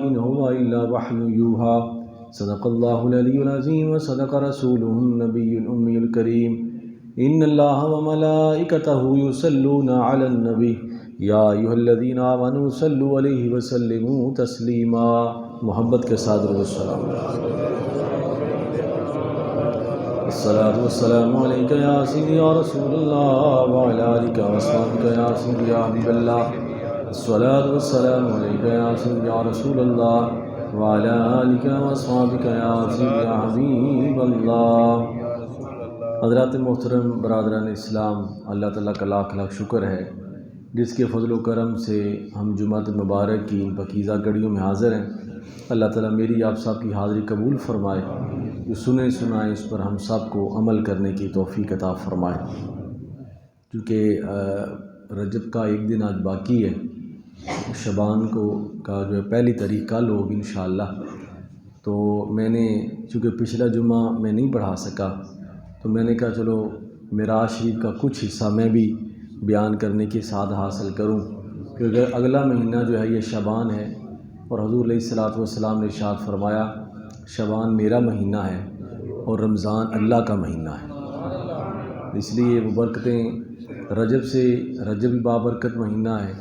إن هو إلا وحي يوحى صدق الله العلي العظيم وصدق رسوله النبي الأمي الكريم إن الله وملائكته يصلون على النبي يا أيها الذين آمنوا صلوا عليه وسلموا تسليما. محبت کے ساتھ درود السلام. الصلاة والسلام عليك يا سيدي يا رسول الله وعلى آلك وأصحابك يا سيدي يا حبيب الله. الصلاة والسلام عليك يا سيدي يا رسول الله وعلى آلك وأصحابك يا سيدي يا حبيب الله. حضرات محترم برادران اسلام، اللہ تعالیٰ کا لاکھ لاکھ شکر ہے جس کے فضل و کرم سے ہم جمعۃ مبارک کی ان پاکیزہ گھڑیوں میں حاضر ہیں. اللہ تعالیٰ میری آپ سب کی حاضری قبول فرمائے، جو سنے سنائے اس پر ہم سب کو عمل کرنے کی توفیق عطا فرمائے. کیونکہ رجب کا ایک دن آج باقی ہے، شعبان کا جو ہے پہلی تاریخ کل ہوگی انشاءاللہ. تو میں نے چونکہ پچھلا جمعہ میں نہیں پڑھا سکا تو میں نے کہا چلو معراج شریف کا کچھ حصہ میں بھی بیان کرنے کی سعادت حاصل کروں، کیونکہ اگلا مہینہ جو ہے یہ شعبان ہے اور حضور علیہ الصلوۃ والسلام نے ارشاد فرمایا شعبان میرا مہینہ ہے اور رمضان اللہ کا مہینہ ہے. اس لیے وہ برکتیں رجب بھی بابرکت مہینہ ہے،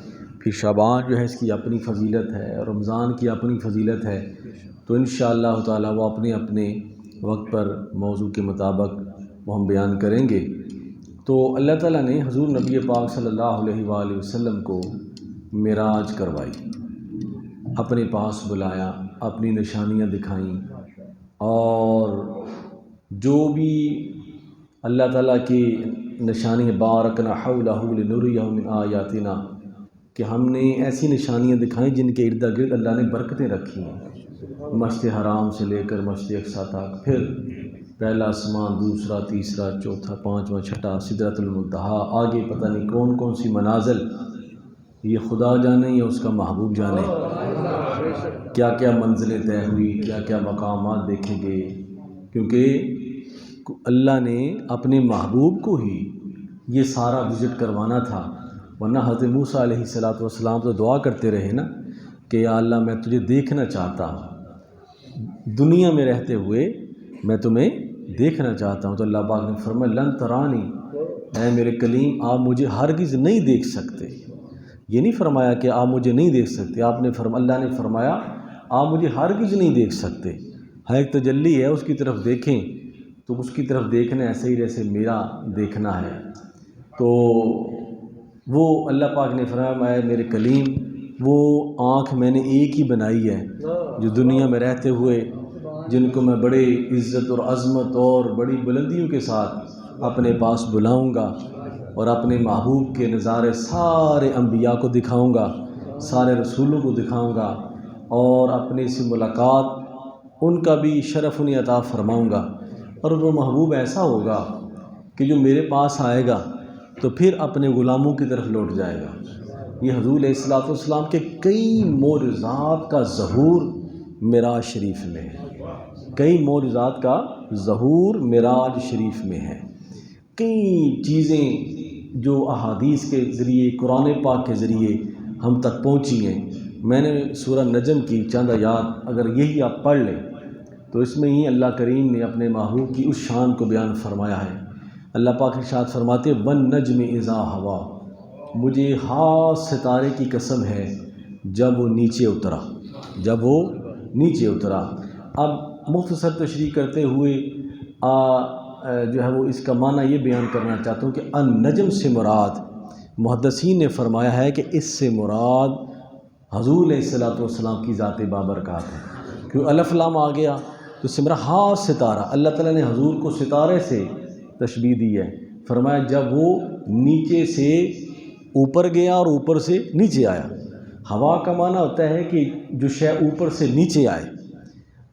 پھر شعبان جو ہے اس کی اپنی فضیلت ہے اور رمضان کی اپنی فضیلت ہے. تو انشاءاللہ تعالی وہ اپنے اپنے وقت پر موضوع کے مطابق وہ ہم بیان کریں گے. تو اللہ تعالیٰ نے حضور نبی پاک صلی اللہ علیہ وآلہ وسلم کو معراج کروائی، اپنے پاس بلایا، اپنی نشانیاں دکھائیں، اور جو بھی اللہ تعالیٰ کی نشانی بارکنا حولہ لنریہ من آیاتنا، کہ ہم نے ایسی نشانیاں دکھائیں جن کے ارد گرد اللہ نے برکتیں رکھی ہیں، مسجد حرام سے لے کر مسجد اقصیٰ تک، پھر پہلا آسمان، دوسرا، تیسرا، چوتھا، پانچواں، چھٹا، سدرۃ المنتہا، آگے پتہ نہیں کون کون سی منازل، یہ خدا جانے یا اس کا محبوب جانے کیا کیا منزلیں طے ہوئی، کیا کیا مقامات دیکھے گئے. کیونکہ اللہ نے اپنے محبوب کو ہی یہ سارا وزٹ کروانا تھا، ورنہ حضرت موسیٰ علیہ السلام تو دعا کرتے رہے نا کہ یا اللہ میں تجھے دیکھنا چاہتا ہوں، دنیا میں رہتے ہوئے میں تمہیں دیکھنا چاہتا ہوں. تو اللہ پاک نے فرمایا لن ترانی، اے میرے کلیم آپ مجھے ہرگز نہیں دیکھ سکتے. یہ نہیں فرمایا کہ آپ مجھے نہیں دیکھ سکتے، اللہ نے فرمایا آپ مجھے ہرگز نہیں دیکھ سکتے. ہاں ایک تجلی ہے، اس کی طرف دیکھیں تو اس کی طرف دیکھنا ایسے ہی جیسے میرا دیکھنا ہے. تو وہ اللہ پاک نے فرمایا اے میرے کلیم وہ آنکھ میں نے ایک ہی بنائی ہے جو دنیا میں رہتے ہوئے جن کو میں بڑے عزت اور عظمت اور بڑی بلندیوں کے ساتھ اپنے پاس بلاؤں گا اور اپنے محبوب کے نظارے سارے انبیاء کو دکھاؤں گا، سارے رسولوں کو دکھاؤں گا، اور اپنے سے ملاقات ان کا بھی شرف انہیں عطا فرماؤں گا. اور وہ محبوب ایسا ہوگا کہ جو میرے پاس آئے گا تو پھر اپنے غلاموں کی طرف لوٹ جائے گا. یہ حضور علیہ الصلوۃ والسلام کے کئی معجزات کا ظہور معراج شریف میں ہے، کئی معجزات کا ظہور معراج شریف میں ہے. کئی چیزیں جو احادیث کے ذریعے، قرآن پاک کے ذریعے ہم تک پہنچی ہیں. میں نے سورہ نجم کی چند آیات اگر یہی آپ پڑھ لیں تو اس میں ہی اللہ کریم نے اپنے محبوب کی اس شان کو بیان فرمایا ہے. اللہ پاک ارشاد فرماتے وَالنَّجْمِ اِذَا هَوَىٰ، مجھے خاص ستارے کی قسم ہے جب وہ نیچے اترا. اب مختصر تشریح کرتے ہوئے جو ہے وہ اس کا معنی یہ بیان کرنا چاہتا ہوں کہ النجم سے مراد محدثین نے فرمایا ہے کہ اس سے مراد حضور علیہ الصلوۃ والسلام کی ذات بابرکات ہے. کیوں الف لام آ گیا تو اس سے مراد خاص ستارہ. اللہ تعالیٰ نے حضور کو ستارے سے تشبیہ دی ہے، فرمایا جب وہ نیچے سے اوپر گیا اور اوپر سے نیچے آیا. ہوا کا معنی ہوتا ہے کہ جو شے اوپر سے نیچے آئے.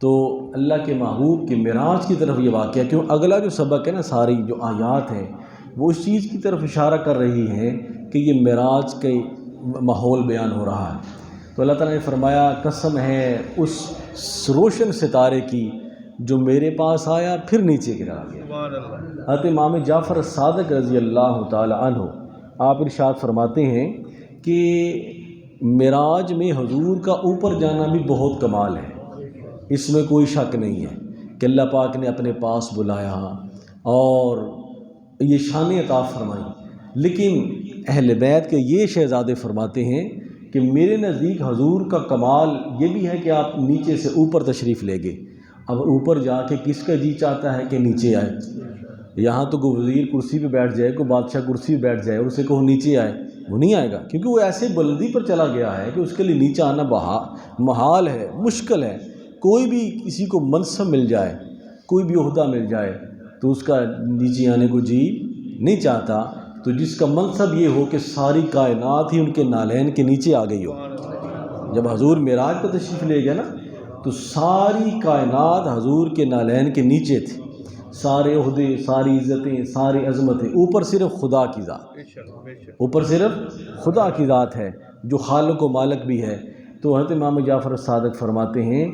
تو اللہ کے محبوب کے معراج کی طرف یہ واقعہ، کیوں اگلا جو سبق ہے نا، ساری جو آیات ہیں وہ اس چیز کی طرف اشارہ کر رہی ہیں کہ یہ معراج کے ماحول بیان ہو رہا ہے. تو اللہ تعالیٰ نے فرمایا قسم ہے اس روشن ستارے کی جو میرے پاس آیا پھر نیچے گرا گیا. حضرت امام جعفر صادق رضی اللہ تعالی عنہ آپ ارشاد فرماتے ہیں کہ معراج میں حضور کا اوپر جانا بھی بہت کمال ہے، اس میں کوئی شک نہیں ہے کہ اللہ پاک نے اپنے پاس بلایا اور یہ شان عطا فرمائی۔ لیکن اہل بیت کے یہ شہزادے فرماتے ہیں کہ میرے نزدیک حضور کا کمال یہ بھی ہے کہ آپ نیچے سے اوپر تشریف لے گئے۔ اب اوپر جا کے کس کا جی چاہتا ہے کہ نیچے آئے؟ یہاں تو کوئی وزیر کرسی پہ بیٹھ جائے، کوئی بادشاہ کرسی پہ بیٹھ جائے اور اسے کہو نیچے آئے، وہ نہیں آئے گا، کیونکہ وہ ایسے بلندی پر چلا گیا ہے کہ اس کے لیے نیچے آنا محال ہے، مشکل ہے۔ کوئی بھی کسی کو منصب مل جائے، کوئی بھی عہدہ مل جائے تو اس کا نیچے آنے کو جی نہیں چاہتا۔ تو جس کا منصب یہ ہو کہ ساری کائنات ہی ان کے نالین کے نیچے آ گئی ہو۔ جب حضور معراج پر تشریف لے گیا نا تو ساری کائنات حضور کے نالین کے نیچے تھی، سارے عہدے، ساری عزتیں، ساری عظمتیں، اوپر صرف خدا کی ذات، اوپر صرف خدا کی ذات ہے جو خالق و مالک بھی ہے۔ تو حضرت امام جعفر الصادق فرماتے ہیں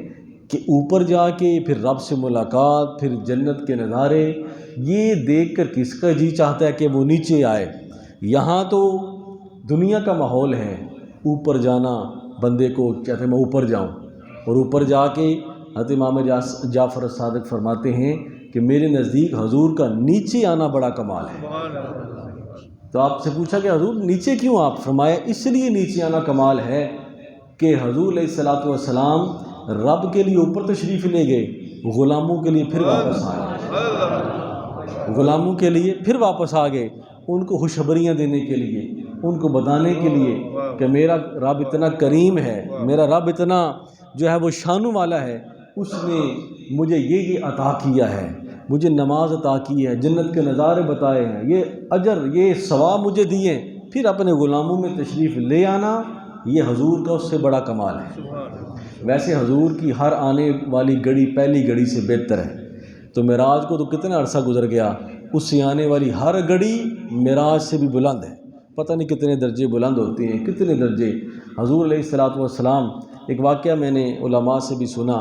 کہ اوپر جا کے پھر رب سے ملاقات، پھر جنت کے نظارے، یہ دیکھ کر کس کا جی چاہتا ہے کہ وہ نیچے آئے؟ یہاں تو دنیا کا ماحول ہے، اوپر جانا بندے کو چاہتے ہیں میں اوپر جاؤں، اور اوپر جا کے حضرت امام جعفر الصادق فرماتے ہیں کہ میرے نزدیک حضور کا نیچے آنا بڑا کمال ہے۔ تو آپ سے پوچھا کہ حضور نیچے کیوں؟ آپ فرمایا اس لیے نیچے آنا کمال ہے کہ حضور علیہ الصلوۃ والسلام رب کے لیے اوپر تشریف لے گئے، غلاموں کے لیے پھر واپس آئے، غلاموں کے لیے پھر واپس آ گئے، ان کو خوشخبریاں دینے کے لیے، ان کو بتانے کے لیے کہ میرا رب اتنا کریم ہے، میرا رب اتنا جو ہے وہ شانوں والا ہے، اس نے مجھے یہ عطا کیا ہے، مجھے نماز عطا کی ہے، جنت کے نظارے بتائے ہیں، یہ اجر، یہ ثواب مجھے دیے، پھر اپنے غلاموں میں تشریف لے آنا، یہ حضور کا اس سے بڑا کمال ہے۔ ویسے حضور کی ہر آنے والی گھڑی پہلی گھڑی سے بہتر ہے، تو معراج کو تو کتنا عرصہ گزر گیا، اس سے آنے والی ہر گھڑی معراج سے بھی بلند ہے، پتہ نہیں کتنے درجے بلند ہوتے ہیں، کتنے درجے۔ حضور علیہ الصلوۃ والسلام، ایک واقعہ میں نے علماء سے بھی سنا،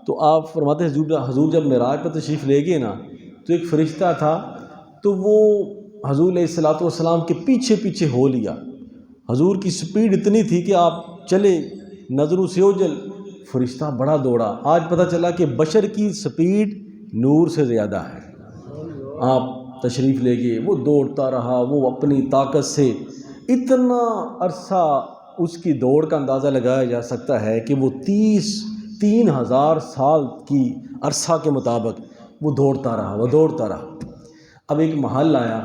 تو آپ فرماتے ہیں حضور جب معراج پر تشریف لے گئے نا تو ایک فرشتہ تھا، تو وہ حضور علیہ الصلوۃ والسلام کے پیچھے پیچھے ہو لیا۔ حضور کی سپیڈ اتنی تھی کہ آپ چلے نظروں سے اوجھل، فرشتہ بڑا دوڑا۔ آج پتہ چلا کہ بشر کی سپیڈ نور سے زیادہ ہے۔ آپ تشریف لے گئے، وہ دوڑتا رہا، وہ اپنی طاقت سے اتنا عرصہ، اس کی دوڑ کا اندازہ لگایا جا سکتا ہے کہ وہ 3,000 سال کی عرصہ کے مطابق وہ دوڑتا رہا۔ اب ایک محل آیا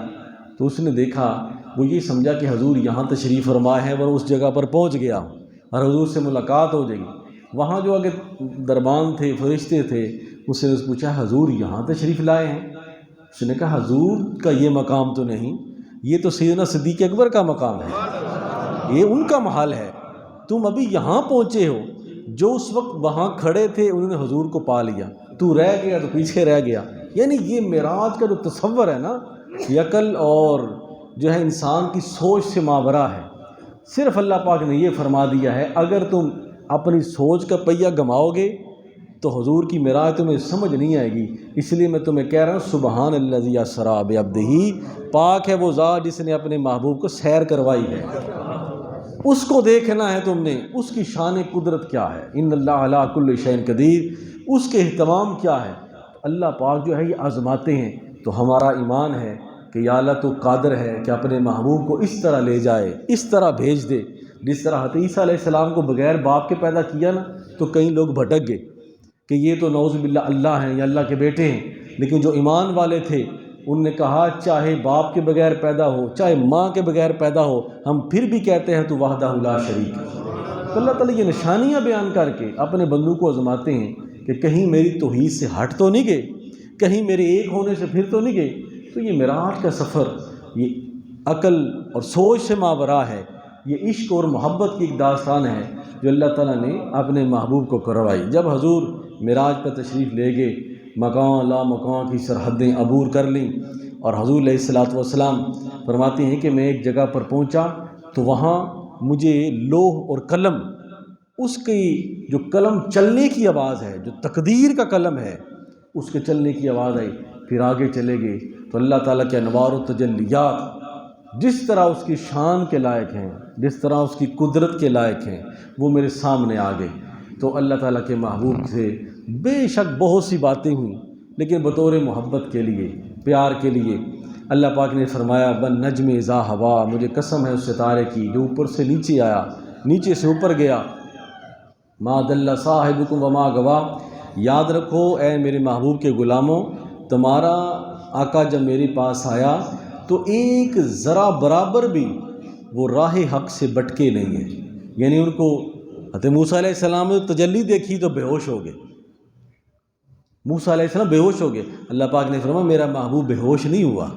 تو اس نے دیکھا، وہ یہ سمجھا کہ حضور یہاں تشریف فرما ہے، وہ اس جگہ پر پہنچ گیا اور حضور سے ملاقات ہو جائے گی۔ وہاں جو آگے دربان تھے، فرشتے تھے، اس نے پوچھا حضور یہاں تشریف لائے ہیں؟ اس نے کہا حضور کا یہ مقام تو نہیں، یہ تو سیدنا صدیق اکبر کا مقام ہے، یہ ان کا محل ہے، تم ابھی یہاں پہنچے ہو۔ جو اس وقت وہاں کھڑے تھے انہوں نے حضور کو پا لیا، تو رہ گیا تو پیچھے رہ گیا۔ یعنی یہ معراج کا جو تصور ہے نا، یہ عقل اور جو ہے انسان کی سوچ سے ماورا ہے۔ صرف اللہ پاک نے یہ فرما دیا ہے اگر تم اپنی سوچ کا پہیہ گماؤ گے تو حضور کی معراج تمہیں سمجھ نہیں آئے گی۔ اس لیے میں تمہیں کہہ رہا ہوں سبحان الذی اسریٰ بعبدہ، پاک ہے وہ ذات جس نے اپنے محبوب کو سیر کروائی ہے۔ اس کو دیکھنا ہے تم نے، اس کی شان قدرت کیا ہے، ان اللہ علی کل شیء قدیر، اس کے اہتمام کیا ہے۔ اللہ پاک جو ہے یہ آزماتے ہیں، تو ہمارا ایمان ہے کہ یا اللہ تو قادر ہے کہ اپنے محبوب کو اس طرح لے جائے، اس طرح بھیج دے، جس طرح حضرت عیسیٰ علیہ السلام کو بغیر باپ کے پیدا کیا نا تو کئی لوگ بھٹک گئے کہ یہ تو نعوذ باللہ اللہ ہیں یا اللہ کے بیٹے ہیں، لیکن جو ایمان والے تھے ان نے کہا چاہے باپ کے بغیر پیدا ہو، چاہے ماں کے بغیر پیدا ہو، ہم پھر بھی کہتے ہیں تو وحدہ لا شریک ہے۔ تو اللہ تعالیٰ یہ نشانیاں بیان کر کے اپنے بندوں کو آزماتے ہیں کہ کہیں میری توحید سے ہٹ تو نہیں گئے، کہیں میرے ایک ہونے سے پھر تو نہیں گئے۔ تو یہ معراج کا سفر یہ عقل اور سوچ سے ماورا ہے، یہ عشق اور محبت کی ایک داستان ہے جو اللہ تعالیٰ نے اپنے محبوب کو کروائی۔ جب حضور معراج پر تشریف لے گئے، مکان لا مکان کی سرحدیں عبور کر لیں، اور حضور علیہ الصلوۃ والسلام فرماتے ہیں کہ میں ایک جگہ پر پہنچا تو وہاں مجھے لوح اور قلم، اس کی جو قلم چلنے کی آواز ہے، جو تقدیر کا قلم ہے، اس کے چلنے کی آواز آئی۔ پھر آگے چلے گئے تو اللہ تعالیٰ کے انوار و تجلیات جس طرح اس کی شان کے لائق ہیں، جس طرح اس کی قدرت کے لائق ہیں، وہ میرے سامنے آ گئے۔ تو اللہ تعالیٰ کے محبوب سے بے شک بہت سی باتیں ہوئیں، لیکن بطور محبت کے لیے، پیار کے لیے اللہ پاک نے فرمایا بَالنَّجْمِ إِذَا هَوَىٰ، مجھے قسم ہے اس ستارے کی جو اوپر سے نیچے آیا، نیچے سے اوپر گیا۔ مَا ضَلَّ صَاحِبُكُمْ وَمَا غَوَىٰ، یاد رکھو اے میرے محبوب کے غلاموں، تمہارا آقا جب میرے پاس آیا تو ایک ذرا برابر بھی وہ راہ حق سے بٹکے نہیں ہیں۔ یعنی ان کو حضرت موسیٰ علیہ السلام نے تجلی دیکھی تو بے ہوش ہو گئے، موسیٰ علیہ السلام بے ہوش ہو گئے۔ اللہ پاک نے فرمایا میرا محبوب بے ہوش نہیں ہوا،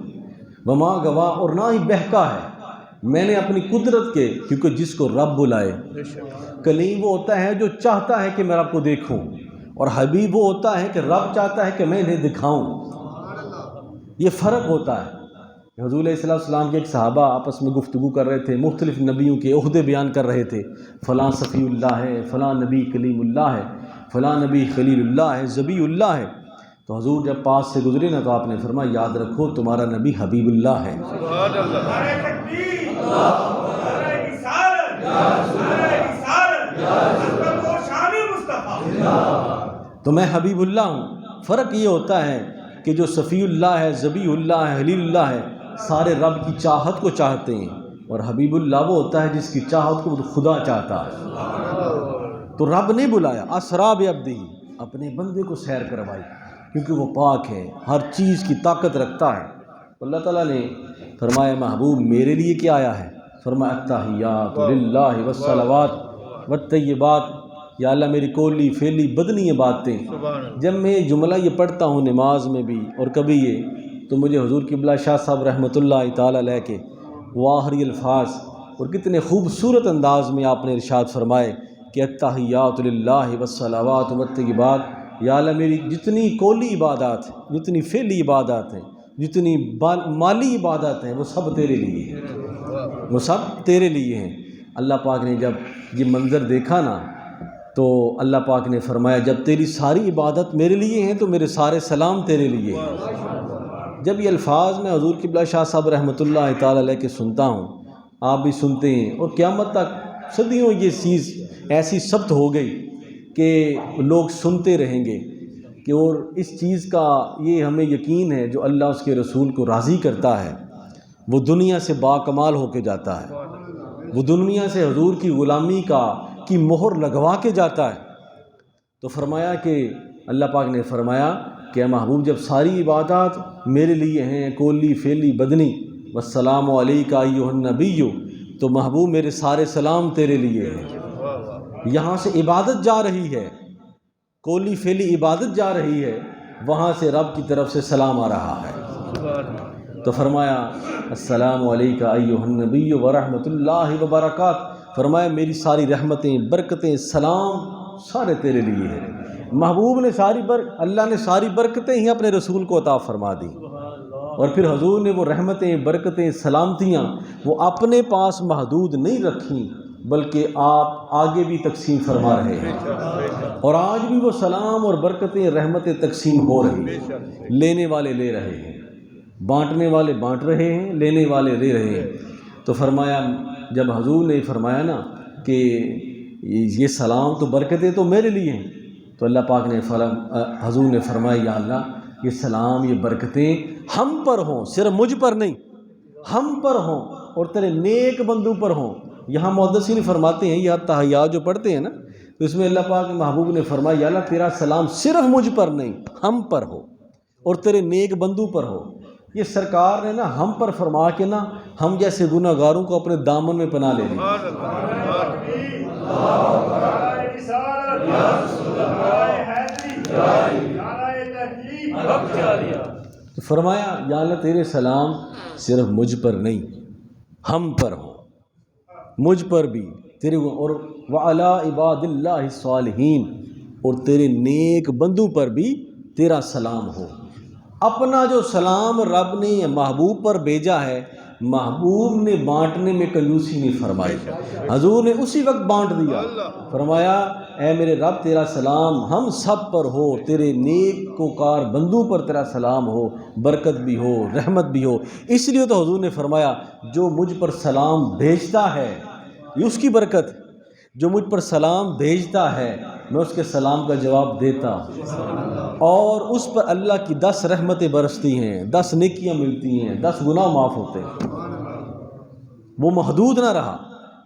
وما گواہ، اور نہ ہی بہکا ہے۔ میں نے اپنی قدرت کے، کیونکہ جس کو رب بلائے، کلیم وہ ہوتا ہے جو چاہتا ہے کہ میں رب کو دیکھوں، اور حبیب وہ ہوتا ہے کہ رب چاہتا ہے کہ میں انہیں دکھاؤں۔ یہ فرق ہوتا ہے۔ حضور علیہ السلام کے ایک صحابہ آپس میں گفتگو کر رہے تھے، مختلف نبیوں کے عہدے بیان کر رہے تھے، فلاں صفی اللہ ہے، فلاں نبی کلیم اللہ ہے، فلاں نبی خلیل اللہ ہے، ذبی اللہ ہے۔ تو حضور جب پاس سے گزرے نا تو آپ نے فرمایا یاد رکھو تمہارا نبی حبیب اللہ ہے۔ تو میں حبیب اللہ ہوں۔ فرق یہ ہوتا ہے کہ جو صفی اللہ ہے، ذبی اللہ ہے، خلیل اللہ ہے، سارے رب کی چاہت کو چاہتے ہیں، اور حبیب اللہ وہ ہوتا ہے جس کی چاہت کو خدا چاہتا ہے۔ تو رب نے بلایا اسرا بعبدہ، اپنے بندے کو سیر کروائی، کیونکہ وہ پاک ہے، ہر چیز کی طاقت رکھتا ہے۔ اللہ تعالیٰ نے فرمایا محبوب میرے لیے کیا آیا ہے؟ فرمایا التحیات للہ والصلوات والطیبات، یا اللہ میری کولی فیلی بدنی باتیں، جب میں جملہ یہ پڑھتا ہوں نماز میں بھی اور کبھی یہ، تو مجھے حضور قبلہ شاہ صاحب رحمۃ اللہ تعالیٰ علیہ کے وہ آخری الفاظ، اور کتنے خوبصورت انداز میں آپ نے ارشاد فرمائے کہ التحیات للہ والصلوات والطیبات، یا اللہ میری جتنی کولی عبادات ہیں، جتنی فعلی عبادات ہیں، جتنی مالی عبادات ہیں، وہ سب تیرے لیے ہیں، وہ سب تیرے لیے ہیں۔ اللہ پاک نے جب یہ منظر دیکھا نا تو اللہ پاک نے فرمایا جب تیری ساری عبادت میرے لیے ہیں تو میرے سارے سلام تیرے لیے ہیں۔ جب یہ الفاظ میں حضور قبلہ شاہ صاحب رحمۃ اللہ تعالیٰ علیہ کے سنتا ہوں، آپ بھی سنتے ہیں، اور قیامت تک صدیوں یہ چیز ایسی ثبت ہو گئی کہ لوگ سنتے رہیں گے کہ، اور اس چیز کا یہ ہمیں یقین ہے جو اللہ اس کے رسول کو راضی کرتا ہے وہ دنیا سے باکمال ہو کے جاتا ہے، وہ دنیا سے حضور کی غلامی کی مہر لگوا کے جاتا ہے۔ تو فرمایا کہ اللہ پاک نے فرمایا کہ محبوب جب ساری عبادات میرے لیے ہیں، کولی فعلی بدنی، والسلام علیکہ ایھا النبی، تو محبوب میرے سارے سلام تیرے لیے ہیں۔ یہاں سے عبادت جا رہی ہے، کولی فعلی عبادت جا رہی ہے، وہاں سے رب کی طرف سے سلام آ رہا ہے۔ تو فرمایا السلام علیکہ ایھا النبی ورحمۃ اللہ وبرکاتہ، فرمایا میری ساری رحمتیں، برکتیں، سلام سارے تیرے لیے ہیں۔ محبوب نے اللہ نے ساری برکتیں ہی اپنے رسول کو عطا فرما دی، اور پھر حضور نے وہ رحمتیں، برکتیں، سلامتیاں وہ اپنے پاس محدود نہیں رکھیں، بلکہ آپ آگے بھی تقسیم فرما رہے ہیں، اور آج بھی وہ سلام اور برکتیں، رحمتیں تقسیم ہو رہی ہیں۔ لینے والے لے رہے ہیں، بانٹنے والے بانٹ رہے ہیں، لینے والے لے رہے ہیں۔ تو فرمایا جب حضور نے فرمایا نا کہ یہ سلام تو برکتیں تو میرے لیے ہیں، تو اللہ پاک نے حضور نے فرمایا یا اللہ یہ سلام، یہ برکتیں ہم پر ہوں، صرف مجھ پر نہیں، ہم پر ہوں اور تیرے نیک بندوں پر ہوں۔ یہاں محدثین فرماتے ہیں یہ تحیات جو پڑھتے ہیں نا، تو اس میں اللہ پاک محبوب نے فرمایا یا اللہ تیرا سلام صرف مجھ پر نہیں، ہم پر ہو اور تیرے نیک بندوں پر ہو۔ یہ سرکار نے نا ہم پر فرما کے نا ہم جیسے گناہ گاروں کو اپنے دامن میں پناہ لے لی۔ تو فرمایا یا اللہ تیرے سلام صرف مجھ پر نہیں، ہم پر ہو، مجھ پر بھی تیرے، اور وعلی عباد اللہ الصالحین، اور تیرے نیک بندوں پر بھی تیرا سلام ہو۔ اپنا جو سلام رب نے محبوب پر بھیجا ہے محبوب نے بانٹنے میں کنجوسی نہیں فرمائی، حضور نے اسی وقت بانٹ دیا۔ فرمایا اے میرے رب تیرا سلام ہم سب پر ہو، تیرے نیک وکار بندوں پر تیرا سلام ہو، برکت بھی ہو، رحمت بھی ہو۔ اس لیے تو حضور نے فرمایا جو مجھ پر سلام بھیجتا ہے یہ اس کی برکت، جو مجھ پر سلام بھیجتا ہے میں اس کے سلام کا جواب دیتا ہوں، اور اس پر اللہ کی 10 رحمتیں برستی ہیں، 10 نیکیاں ملتی ہیں، 10 گناہ معاف ہوتے ہیں۔ وہ محدود نہ رہا۔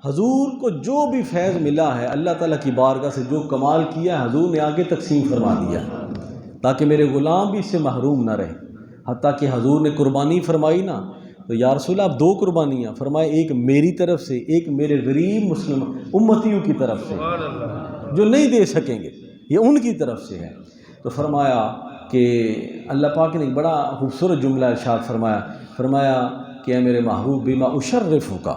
حضور کو جو بھی فیض ملا ہے اللہ تعالیٰ کی بارگاہ سے، جو کمال کیا ہے حضور نے آگے تقسیم فرما دیا تاکہ میرے غلام بھی اس سے محروم نہ رہے۔ حتیٰ کہ حضور نے قربانی فرمائی نا تو یا رسول اللہ 2 قربانیاں فرمائے، ایک میری طرف سے، ایک میرے غریب مسلم امتیوں کی طرف سے جو نہیں دے سکیں گے، یہ ان کی طرف سے ہے۔ تو فرمایا کہ اللہ پاک نے ایک بڑا خوبصورت جملہ ارشاد فرمایا کہ اے میرے محبوب بما اشرفک،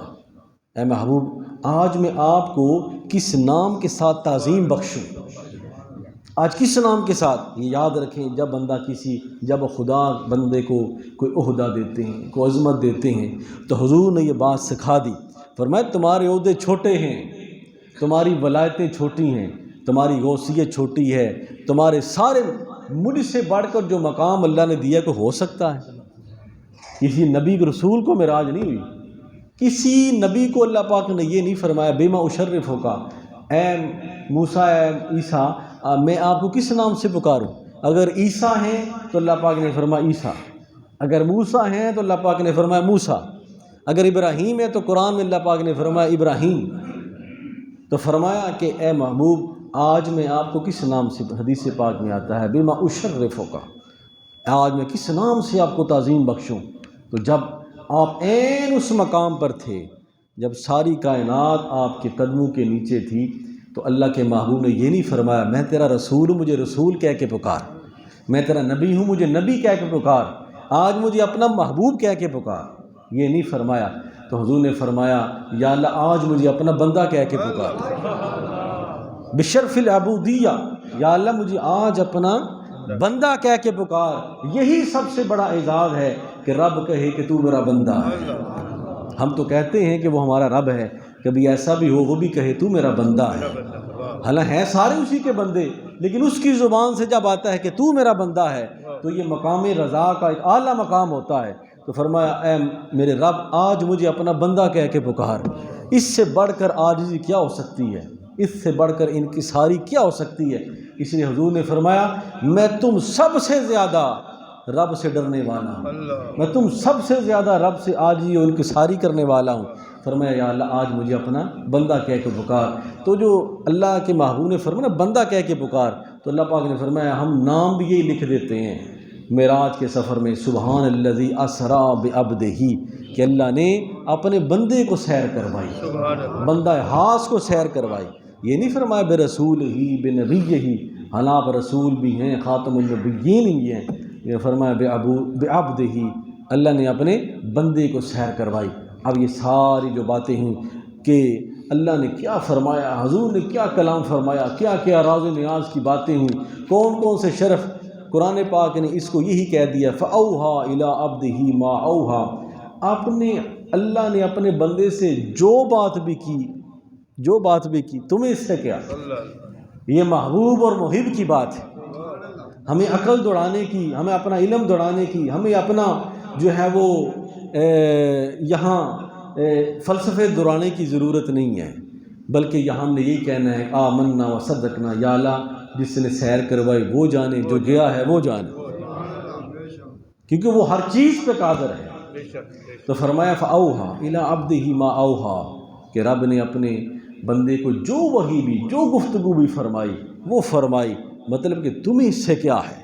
اے محبوب آج میں آپ کو کس نام کے ساتھ تعظیم بخشوں، آج کس نام کے ساتھ؟ یہ یاد رکھیں جب خدا بندے کو کوئی عہدہ دیتے ہیں، کوئی عظمت دیتے ہیں تو حضور نے یہ بات سکھا دی۔ فرمایا تمہارے عہدے چھوٹے ہیں، تمہاری ولایتیں چھوٹی ہیں، تمہاری غوثیت چھوٹی ہے، تمہارے سارے مجھ سے بڑھ کر جو مقام اللہ نے دیا کو ہو سکتا ہے؟ کسی نبی رسول کو معراج نہیں ہوئی، کسی نبی کو اللہ پاک نے یہ نہیں فرمایا بما اشرفک، اے موسیٰ اے عیسیٰ میں آپ کو کس نام سے پکاروں؟ اگر عیسیٰ ہیں تو اللہ پاک نے فرمایا عیسیٰ، اگر موسیٰ ہیں تو اللہ پاک نے فرمایا موسیٰ، اگر ابراہیم ہے تو قرآن میں اللہ پاک نے فرمایا ابراہیم۔ تو فرمایا کہ اے محبوب آج میں آپ کو کس نام سے، حدیث پاک میں آتا ہے بما اشرفک، آج میں کس نام سے آپ کو تعظیم بخشوں؟ تو جب آپ عین اس مقام پر تھے، جب ساری کائنات آپ کے قدموں کے نیچے تھی، تو اللہ کے محبوب نے یہ نہیں فرمایا میں تیرا رسول ہوں مجھے رسول کہہ کے پکار، میں تیرا نبی ہوں مجھے نبی کہہ کے پکار، آج مجھے اپنا محبوب کہہ کے پکار، یہ نہیں فرمایا۔ تو حضور نے فرمایا یا اللہ آج مجھے اپنا بندہ کہہ کے پکار، بشرف العبودیہ، یا اللہ مجھے آج اپنا بندہ کہہ کے پکار۔ یہی سب سے بڑا اعزاز ہے کہ رب کہے کہ تو میرا بندہ ہے۔ ہم تو کہتے ہیں کہ وہ ہمارا رب ہے، کبھی ایسا بھی ہو وہ بھی کہے تو میرا بندہ ہے، حالانکہ ہیں سارے اسی کے بندے، لیکن اس کی زبان سے جب آتا ہے کہ تو میرا بندہ ہے تو یہ مقام رضا کا ایک اعلیٰ مقام ہوتا ہے۔ تو فرمایا اے میرے رب آج مجھے اپنا بندہ کہہ کے پکار، اس سے بڑھ کر عاجزی کیا ہو سکتی ہے، اس سے بڑھ کر انکساری کیا ہو سکتی ہے؟ اس لیے حضور نے فرمایا میں تم سب سے زیادہ رب سے ڈرنے والا ہوں، میں تم سب سے زیادہ رب سے عاجزی اور انکساری کرنے والا ہوں۔ فرمایا یا اللہ آج مجھے اپنا بندہ کہہ کے پکار۔ تو جو اللہ کے محبوب نے فرمایا بندہ کہہ کے پکار، تو اللہ پاک نے فرمایا ہم نام بھی یہی لکھ دیتے ہیں معراج کے سفر میں، سبحان الذی اسریٰ بعبدہ، کہ اللہ نے اپنے بندے کو سیر کروائی، بندہ خاص کو سیر کروائی۔ یہ نہیں فرمایا بے رسول ہی بے نبی ہی، حالانکہ آپ رسول بھی ہیں، خاتم النبیین بھی ہیں، یہ فرمایا بعبدہ ہی، اللہ نے اپنے بندے کو سیر کروائی۔ اب یہ ساری جو باتیں ہیں کہ اللہ نے کیا فرمایا، حضور نے کیا کلام فرمایا، کیا کیا راز و نیاز کی باتیں ہوئی، کون کون سے شرف، قرآن پاک نے اس کو یہی کہہ دیا فَأَوْحَىٰ إِلَىٰ عَبْدِهِ مَا أَوْحَىٰ، آپ نے اپنے بندے سے جو بات بھی کی تمہیں اس سے کیا؟ یہ محبوب اور محب کی بات ہے، ہمیں عقل دوڑانے کی، ہمیں اپنا علم دوڑانے کی، ہمیں اپنا جو ہے وہ یہاں فلسفے دوڑانے کی ضرورت نہیں ہے، بلکہ یہاں ہم نے یہی کہنا ہے آمنا و صدقنا، یا اللہ جس نے سیر کروائی وہ جانے، جو گیا ہے وہ جانے، کیونکہ وہ ہر چیز پہ قادر ہے۔ تو فرمایا فَأَوْحَىٰ إِلَىٰ عَبْدِهِ مَا أَوْحَىٰ، کہ رب نے اپنے بندے کو جو وحی بھی، جو گفتگو بھی فرمائی وہ فرمائی، مطلب کہ تمہیں اس سے کیا ہے،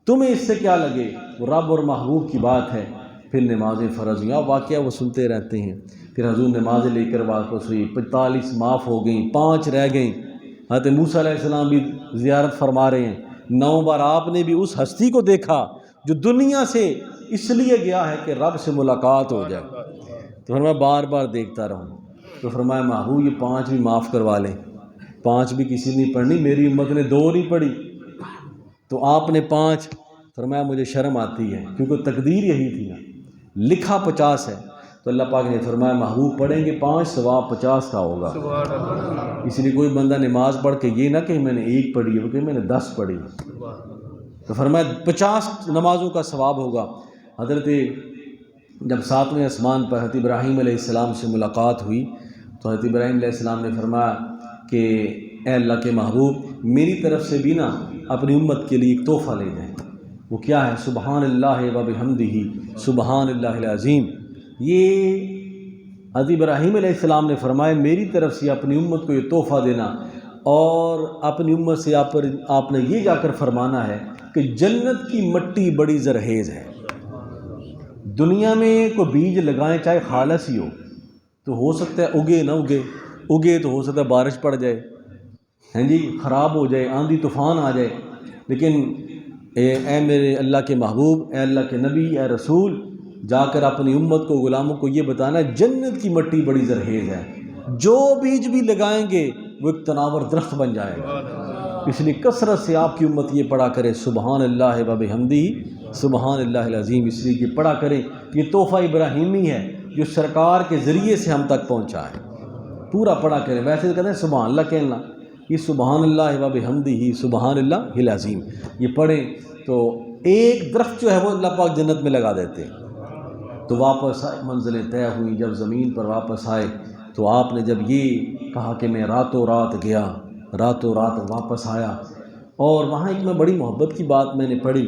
تمہیں اس سے کیا لگے، وہ رب اور محبوب کی بات ہے۔ پھر نمازیں فرض ہوئیں، آپ واقعہ وہ سنتے رہتے ہیں، پھر حضور نمازیں لے کر واپس ہوئی، 45 معاف ہو گئیں، 5 رہ گئیں۔ حضرت موسیٰ علیہ السلام بھی زیارت فرما رہے ہیں، 9 بار آپ نے بھی اس ہستی کو دیکھا جو دنیا سے اس لیے گیا ہے کہ رب سے ملاقات ہو جائے، تو فرمایا بار بار دیکھتا رہوں۔ تو فرمایا محبوب یہ 5 بھی معاف کروا لیں، 5 بھی کسی نے پڑھنی، میری امت نے 2 نہیں پڑھی تو آپ نے 5۔ فرمایا مجھے شرم آتی ہے، کیونکہ تقدیر یہی تھی نا، لکھا 50 ہے، تو اللہ پاک نے فرمایا محبوب پڑھیں گے 5 ثواب 50 کا ہوگا۔ اس لیے کوئی بندہ نماز پڑھ کے یہ نہ کہ میں نے 1 پڑھی ہے، کہ میں نے 10 پڑھی، تو فرمایا 50 نمازوں کا ثواب ہوگا۔ حضرت جب 7ویں آسمان پر حضرت ابراہیم علیہ السلام سے ملاقات ہوئی تو حضرت ابراہیم علیہ السلام نے فرمایا کہ اے اللہ کے محبوب میری طرف سے بھی نا اپنی امت کے لیے ایک تحفہ لے جائیں۔ وہ کیا ہے؟ سبحان اللہ و بحمدہ سبحان اللہ العظیم۔ یہ حضرت ابراہیم علیہ السلام نے فرمایا میری طرف سے اپنی امت کو یہ تحفہ دینا، اور اپنی امت سے آپ نے یہ جا کر فرمانا ہے کہ جنت کی مٹی بڑی زرخیز ہے۔ دنیا میں کوئی بیج لگائیں چاہے خالص ہی ہو تو ہو سکتا ہے اگے نہ اگے تو ہو سکتا ہے بارش پڑ جائے، ہیں جی، خراب ہو جائے، آندھی طوفان آ جائے، لیکن اے میرے اللہ کے محبوب، اے اللہ کے نبی، اے رسول، جا کر اپنی امت کو، غلاموں کو یہ بتانا جنت کی مٹی بڑی زرخیز ہے، جو بیج بھی لگائیں گے وہ ایک تناور درخت بن جائے گا۔ اس لیے کثرت سے آپ کی امت یہ پڑھا کرے سبحان اللہ و بحمدہ سبحان اللہ العظیم، اس لیے کہ پڑھا کریں یہ تحفہ ابراہیمی ہے جو سرکار کے ذریعے سے ہم تک پہنچا ہے، پورا پڑھا کریں۔ ویسے تو کہتے ہیں سبحان اللہ کہنا، یہ سبحان اللہ و بحمدہ سبحان اللہ العظیم یہ پڑھیں تو ایک درخت جو ہے وہ اللہ پاک جنت میں لگا دیتے ہیں۔ تو واپس آئے، منزلیں طے ہوئی، جب زمین پر واپس آئے تو آپ نے جب یہ کہا کہ میں راتوں رات گیا، راتوں رات واپس آیا، اور وہاں ایک میں بڑی محبت کی بات میں نے پڑھی،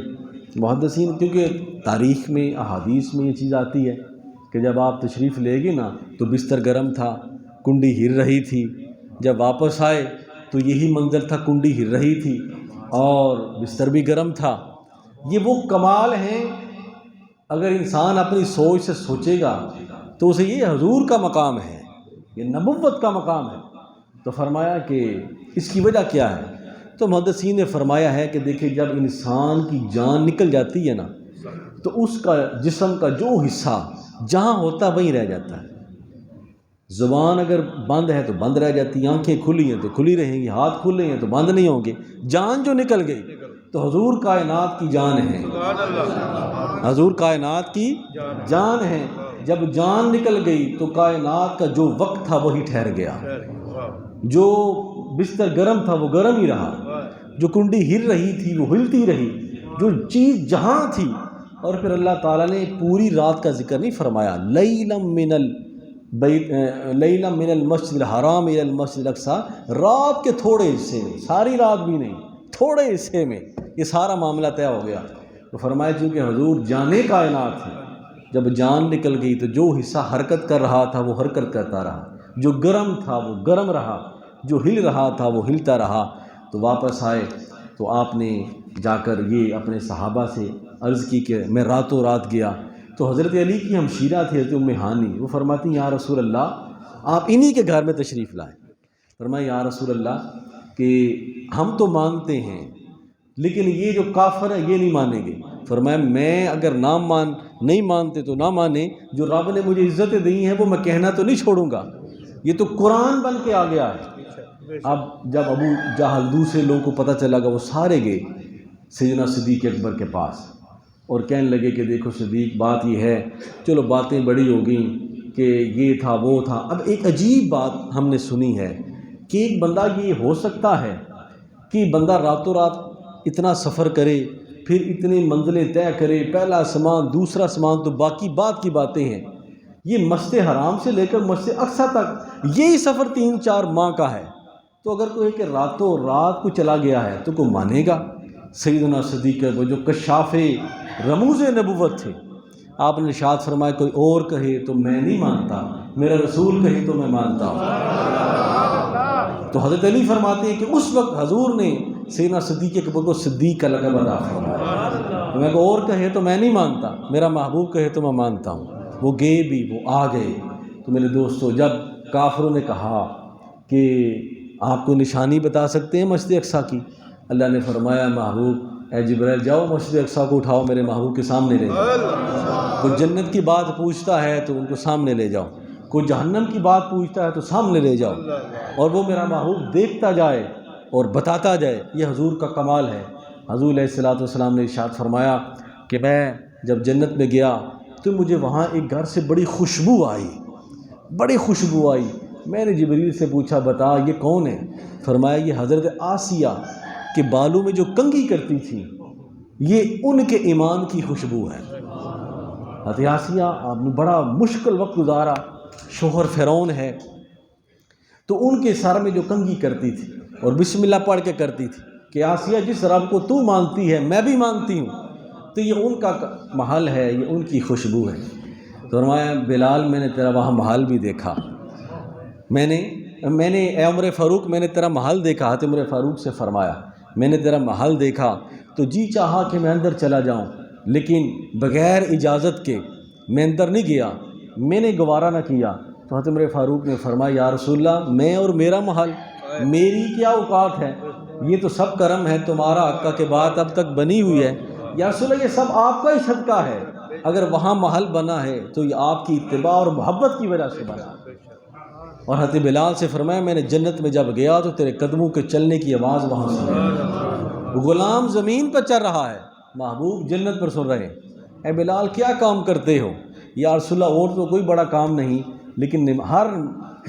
محدثین، کیونکہ تاریخ میں احادیث میں یہ چیز آتی ہے کہ جب آپ تشریف لے گئے نا تو بستر گرم تھا، کنڈی ہل رہی تھی، جب واپس آئے تو یہی منظر تھا، کنڈی ہل رہی تھی اور بستر بھی گرم تھا۔ یہ وہ کمال ہیں، اگر انسان اپنی سوچ سے سوچے گا تو اسے یہ حضور کا مقام ہے، یہ نبوت کا مقام ہے۔ تو فرمایا کہ اس کی وجہ کیا ہے؟ تو محدثین نے فرمایا ہے کہ دیکھیں جب انسان کی جان نکل جاتی ہے نا تو اس کا جسم کا جو حصہ جہاں ہوتا ہے وہیں رہ جاتا ہے۔ زبان اگر بند ہے تو بند رہ جاتی، آنکھیں کھلی ہیں تو کھلی رہیں گی، ہاتھ کھلے ہیں تو بند نہیں ہوں گے۔ جان جو نکل گئی تو حضور کائنات کی جان ہے، حضور کائنات کی جان ہے۔ جب جان نکل گئی تو کائنات کا جو وقت تھا وہی ٹھہر گیا، جو بستر گرم تھا وہ گرم ہی رہا، جو کنڈی ہل رہی تھی وہ ہلتی رہی، جو چیز جہاں تھی۔ اور پھر اللہ تعالیٰ نے پوری رات کا ذکر نہیں فرمایا، لیلا من المسجد الحرام الى المسجد الاقصی، رات کے تھوڑے حصے میں، ساری رات بھی نہیں، تھوڑے حصے میں یہ سارا معاملہ طے ہو گیا۔ تو فرمایا چونکہ حضور جانے کائنات ہے، جب جان نکل گئی تو جو حصہ حرکت کر رہا تھا وہ حرکت کرتا رہا، جو گرم تھا وہ گرم رہا، جو ہل رہا تھا وہ ہلتا رہا۔ تو واپس آئے تو آپ نے جا کر یہ اپنے صحابہ سے عرض کی کہ میں راتوں رات گیا۔ تو حضرت علی کی ہمشیرہ تھی حضرت ام ہانی، وہ فرماتی ہیں یا رسول اللہ آپ انہی کے گھر میں تشریف لائیں۔ فرمایا یا رسول اللہ کہ ہم تو مانتے ہیں لیکن یہ جو کافر ہے یہ نہیں مانیں گے۔ فرمایا میں اگر نہیں مانتے تو نہ مانیں، جو رب نے مجھے عزتیں دی ہیں وہ میں کہنا تو نہیں چھوڑوں گا، یہ تو قرآن بن کے آ گیا ہے۔ اب جب ابو جہل دوسرے لوگوں کو پتہ چلا گا وہ سارے گئے سیدنا صدیق اکبر کے پاس اور کہنے لگے کہ دیکھو صدیق بات یہ ہے، چلو باتیں بڑی ہو گئیں کہ یہ تھا وہ تھا۔ اب ایک عجیب بات ہم نے سنی ہے کہ ایک بندہ یہ ہو سکتا ہے کہ بندہ راتوں رات اتنا سفر کرے، پھر اتنی منزلیں طے کرے، پہلا آسمان دوسرا آسمان، تو باقی بات کی باتیں ہیں۔ یہ مسجد حرام سے لے کر مسجد اقصی تک یہی سفر 3-4 ماہ کا ہے، تو اگر کوئی کہ راتوں رات کو چلا گیا ہے تو کوئی مانے گا؟ سیدنا صدیق وہ جو کشاف رموز نبوت تھے، آپ نے ارشاد فرمایا کوئی اور کہے تو میں نہیں مانتا، میرا رسول کہے تو میں مانتا ہوں۔ تو حضرت علی فرماتے ہیں کہ اس وقت حضور نے سیدنا صدیق اکبر کو صدیق کا لقب عطا فرمایا، میں کو اور کہے تو میں نہیں مانتا، میرا محبوب کہے تو میں مانتا ہوں۔ وہ گئے بھی، وہ آ گئے۔ تو میرے دوستو جب کافروں نے کہا کہ آپ کو نشانی بتا سکتے ہیں مسجد اقصی کی، اللہ نے فرمایا محبوب اے جبرائیل جاؤ مسجد اقصی کو اٹھاؤ میرے محبوب کے سامنے لے جاؤ۔ کوئی جنت کی بات پوچھتا ہے تو ان کو سامنے لے جاؤ، کوئی جہنم کی بات پوچھتا ہے تو سامنے لے جاؤ، اور وہ میرا محبوب دیکھتا جائے اور بتاتا جائے۔ یہ حضور کا کمال ہے۔ حضور علیہ الصلوۃ والسلام نے ارشاد فرمایا کہ میں جب جنت میں گیا تو مجھے وہاں ایک گھر سے بڑی خوشبو آئی، بڑی خوشبو آئی۔ میں نے جبریل سے پوچھا بتا یہ کون ہے؟ فرمایا یہ حضرت آسیہ کے بالوں میں جو کنگھی کرتی تھی، یہ ان کے ایمان کی خوشبو ہے۔ حضرت آسیہ آپ نے بڑا مشکل وقت گزارا، شوہر فرعون ہے، تو ان کے سر میں جو کنگھی کرتی تھی اور بسم اللہ پڑھ کے کرتی تھی کہ آسیہ جس رب کو تو مانتی ہے میں بھی مانتی ہوں، تو یہ ان کا محل ہے، یہ ان کی خوشبو ہے۔ تو فرمایا بلال میں نے تیرا وہاں محل بھی دیکھا، میں نے اے عمر فاروق میں نے تیرا محل دیکھا۔ حضرت عمر فاروق سے فرمایا میں نے تیرا محل دیکھا تو جی چاہا کہ میں اندر چلا جاؤں، لیکن بغیر اجازت کے میں اندر نہیں گیا، میں نے گوارا نہ کیا۔ تو حضرت عمر فاروق نے فرمایا یا رسول اللہ میں اور میرا محل، میری کیا اوقات ہے، یہ تو سب کرم ہے تمہارا، آقا کے بات اب تک بنی ہوئی ہے، یا رسول اللہ یہ سب آپ کا ہی صدقہ ہے، اگر وہاں محل بنا ہے تو یہ آپ کی اتباع اور محبت کی وجہ سے بنا۔ اور حضرت بلال سے فرمایا میں نے جنت میں جب گیا تو تیرے قدموں کے چلنے کی آواز وہاں سنی، غلام زمین پر چل رہا ہے، محبوب جنت پر سن رہے ہیں۔ اے بلال کیا کام کرتے ہو؟ یا رسول اللہ اور تو کوئی بڑا کام نہیں، لیکن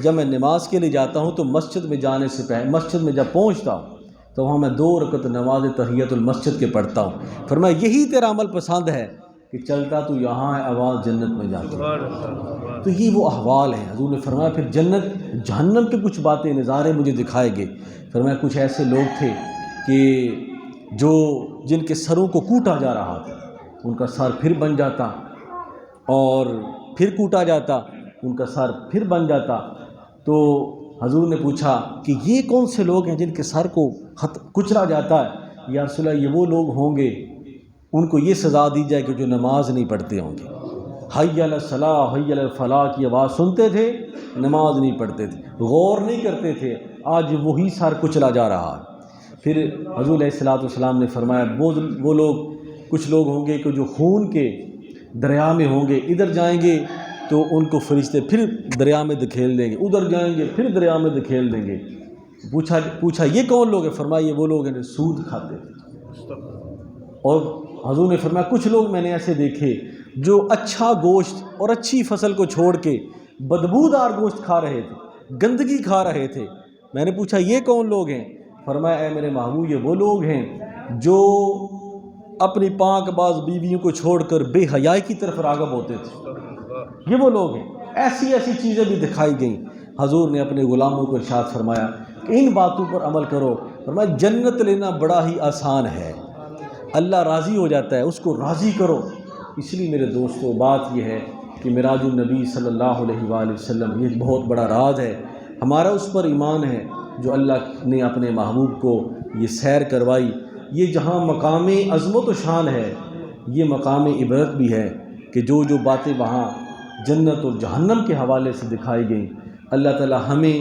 جب میں نماز کے لیے جاتا ہوں تو مسجد میں جانے سے پہلے مسجد میں جب پہنچتا ہوں تو وہاں میں 2 رکعت نماز تحیت المسجد کے پڑھتا ہوں۔ فرمایا یہی تیرا عمل پسند ہے کہ چلتا تو یہاں ہے آواز جنت میں جاتی ہے۔ تو یہ وہ احوال ہیں۔ حضور نے فرمایا پھر جنت جہنم کے کچھ باتیں نظارے مجھے دکھائے گئے۔ فرمایا کچھ ایسے لوگ تھے کہ جن کے سروں کو کوٹا جا رہا تھا، ان کا سر پھر بن جاتا اور پھر کوٹا جاتا، ان کا سر پھر بن جاتا۔ تو حضور نے پوچھا کہ یہ کون سے لوگ ہیں جن کے سر کو کچلا جاتا ہے؟ یا رسول اللہ یہ وہ لوگ ہوں گے ان کو یہ سزا دی جائے کہ جو نماز نہیں پڑھتے ہوں گے، حی علی الصلاۃ حی علی الفلاح کی آواز سنتے تھے، نماز نہیں پڑھتے تھے، غور نہیں کرتے تھے، آج وہی سر کچلا جا رہا ہے۔ پھر حضور علیہ الصلاۃ والسلام نے فرمایا وہ لوگ کچھ لوگ ہوں گے کہ جو خون کے دریا میں ہوں گے، ادھر جائیں گے تو ان کو فرشتے پھر دریا میں دھکیل دیں گے، ادھر جائیں گے پھر دریا میں دھکیل دیں گے۔ پوچھا یہ کون لوگ ہیں؟ فرمایا یہ وہ لوگ ہیں جو سود کھاتے تھے۔ اور حضور نے فرمایا کچھ لوگ میں نے ایسے دیکھے جو اچھا گوشت اور اچھی فصل کو چھوڑ کے بدبودار گوشت کھا رہے تھے، گندگی کھا رہے تھے۔ میں نے پوچھا یہ کون لوگ ہیں؟ فرمایا اے میرے محبوب یہ وہ لوگ ہیں جو اپنی پاک باز بیویوں کو چھوڑ کر بے حیائی کی طرف راغب ہوتے تھے، یہ وہ لوگ ہیں۔ ایسی ایسی چیزیں بھی دکھائی گئیں۔ حضور نے اپنے غلاموں کو ارشاد فرمایا کہ ان باتوں پر عمل کرو۔ فرمایا جنت لینا بڑا ہی آسان ہے، اللہ راضی ہو جاتا ہے، اس کو راضی کرو۔ اس لیے میرے دوستو بات یہ ہے کہ معراج النبی صلی اللہ علیہ وآلہ وسلم یہ بہت بڑا راز ہے، ہمارا اس پر ایمان ہے جو اللہ نے اپنے محبوب کو یہ سیر کروائی۔ یہ جہاں مقام عظمت و شان ہے، یہ مقام عبرت بھی ہے کہ جو باتیں وہاں جنت اور جہنم کے حوالے سے دکھائی گئیں، اللہ تعالی ہمیں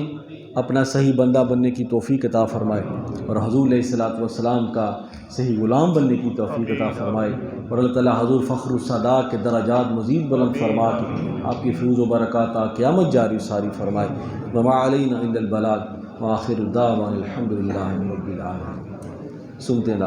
اپنا صحیح بندہ بننے کی توفیق عطا فرمائے اور حضور علیہ الصلوۃ والسلام کا صحیح غلام بننے کی توفیق عطا فرمائے، اور اللہ تعالی حضور فخر الصادات کے درجات مزید بلند فرما کے آپ کی فیض و برکات قیامت جاری ساری فرمائے۔ وما علینا الا البلاغ وآخر الدعوانا الحمد للہ رب العالمین۔ سنتے ہیں